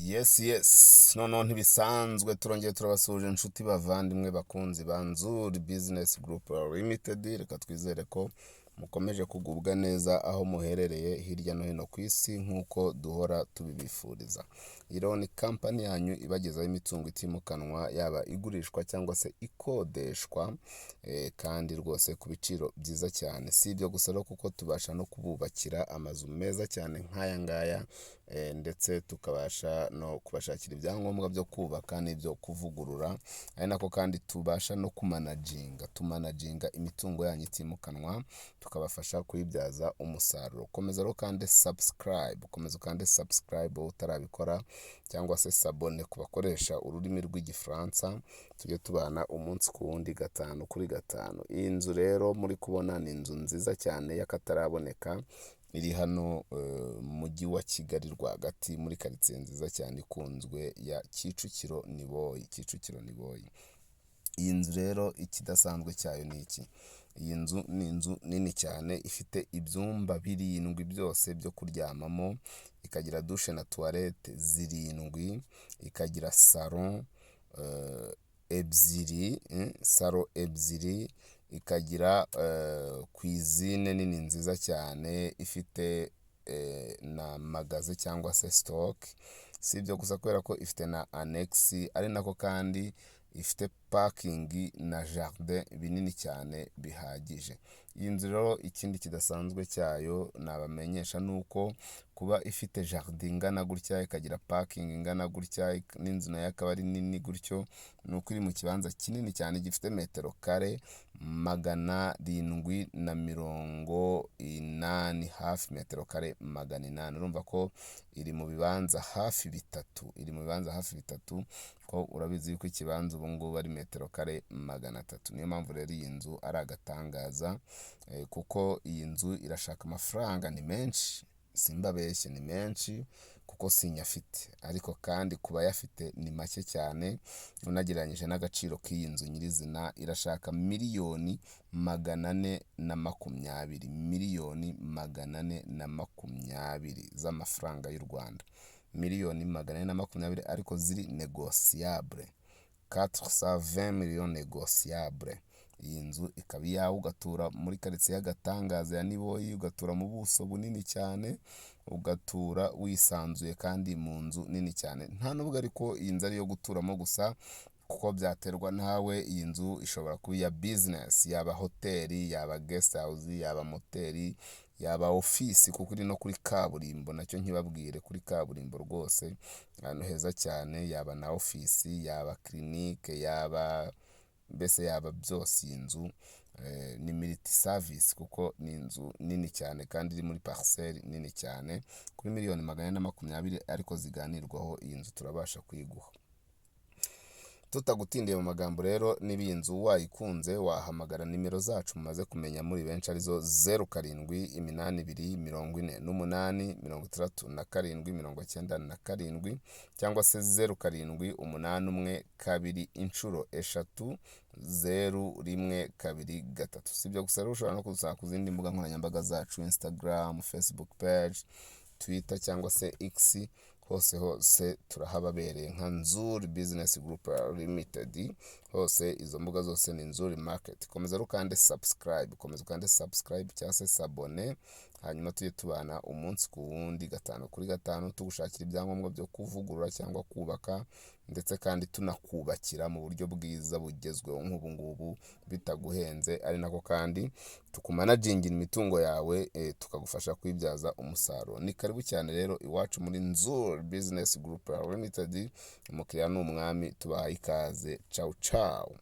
Yes, noneho ntibisanzwe turongeye turabasuje inshuti bavandimwe bakunzi ba Nzuri Business Group Limited. Reka twizere ko mukomeje kugubwa neza aho muherereye hirya no hino ku isi nk'uko duhora tubibifuriza. Iro ni kampani yanyu ibagezaho imitungo itimukanwa, yaba igurishwa cyangwa se ikodeshwa, kandi rwose ku biciro byiza cyane. Si ibyo gusa rero kuko tubasha no kububakira amazu meza cyane nk'aya ngaya, ndetse tukabasha no kubashakira ibyangombwa byo kubaka n'ibyo kuvugurura, ari nako kandi tubasha no tumanaginga imitungo yanyu itimukanwa, tukabafasha kuyibyaza umusaruro. Komeza rero kandi subscribe utarabikora, cyangwa se sabone ku bakoresha ururimi rw'igifaransa, tujye tubana umunsi ku wundi gatanu kuri gatanu. Iyi nzu rero muri kubona ni inzu nziza cyane y'akataraboneka, iri hano mu mujyi wa Kigali rwagati muri karitsiye nziza cyane ikunzwe ya Kicukiro Niboyi. Iyi nzu rero ikidasanzwe cyayo ni iki? Iyi nzu ni inzu nini cyane, ifite ibyumba 7 byose byo kuryamamo, ikagira douche na toilette 7, ikagira salon ebyiri, ikagira cuisine nini nziza cyane, ifite na magaze cyangwa se stock. Si ibyo gusa kubera ko ifite na annex, ari nako kandi ifite parking na jardin binini cyane bihagije. Iyi nzu rero ikindi kidasanzwe cyayo nabamenyesha nuko kuba ifite jardin ingana gutya, ikagira parking ingana gutya, n'inzu nayo akaba ari nini gutyo, nuko iri mu kibanza kinini cyane gifite metero kare 780, hafi metero kare 800. Urumva ko iri mu bibanza hafi bitatu, ko urabizi yuko ikibanza ubu ngubu ari metero kare 300. Niyo mpamvu rero iyi nzu ari agatangaza, kuko iyi nzu irashaka amafaranga, ni menshi, simbabeshye, ni menshi kuko sinyafite, ariko kandi kuba yafite ni make cyane unagereranyije n'agaciro k'iyi nzu nyirizina. Irashaka miliyoni 420 z'amafaranga y'u Rwanda, miliyoni 420, ariko ziri negociable, 420 millions negociable. Iyi nzu ikaba iyawe, ugatura muri karitsiye y'agatangaza ya Niboyi, ugatura mu buso bunini cyane, ugatura wisanzuye kandi mu nzu nini cyane. Nta nubwo ariko iyi nzu ari iyo guturamo gusa, kuko byaterwa nawe. Iyi nzu ishobora kuba iya business, yaba hoteli, yaba guest house, yaba moteri, yaba office, kuko iri no kuri kaburimbo, nacyo nkibabwire, kuri kaburimbo rwose ahantu heza cyane, yaba na office, yaba clinique, yaba byose. Iyi nzu ni multi service, kuko ni inzu nini cyane kandi iri muri parcelle nini cyane, kuri miliyoni 420 ariko ziganirwaho. Iyi nzu turabasha kuyiguha. Tutagutindiye mu magambo rero, niba iyi nzu wayikunze wahamagara nimero zacu mumaze kumenya muri benshi, arizo 0782486797, cyangwa se 078122 Si ibyo gusa rero, ushobora no kudusanga ku zindi mbuga nkoranyambaga zacu, Instagram, Facebook page, Twitter cyangwa se X. Hose turahababereye nka Nzuri Business Group Limited. Hose izo mbuga zose ni Nzuri Market. Komeza rero kandi subscribe cyangwa se sabone, hanyuma tujye tubana umunsi ku wundi gatanu kuri gatanu, tugushakira ibyangombwa byo kuvugurura cyangwa kubaka, ndetse kandi tunakubakira mu buryo bwiza bugezweho nk'ubu ngubu bitaguhenze, ari nako kandi tukumanagingira imitungo yawe, tukagufasha kwibyaza umusaruro. Ni karibu cyane rero iwacu muri Nzuri Business Group Limited. Umukiriya ni umwami, tubahaye ikaze. Ciao.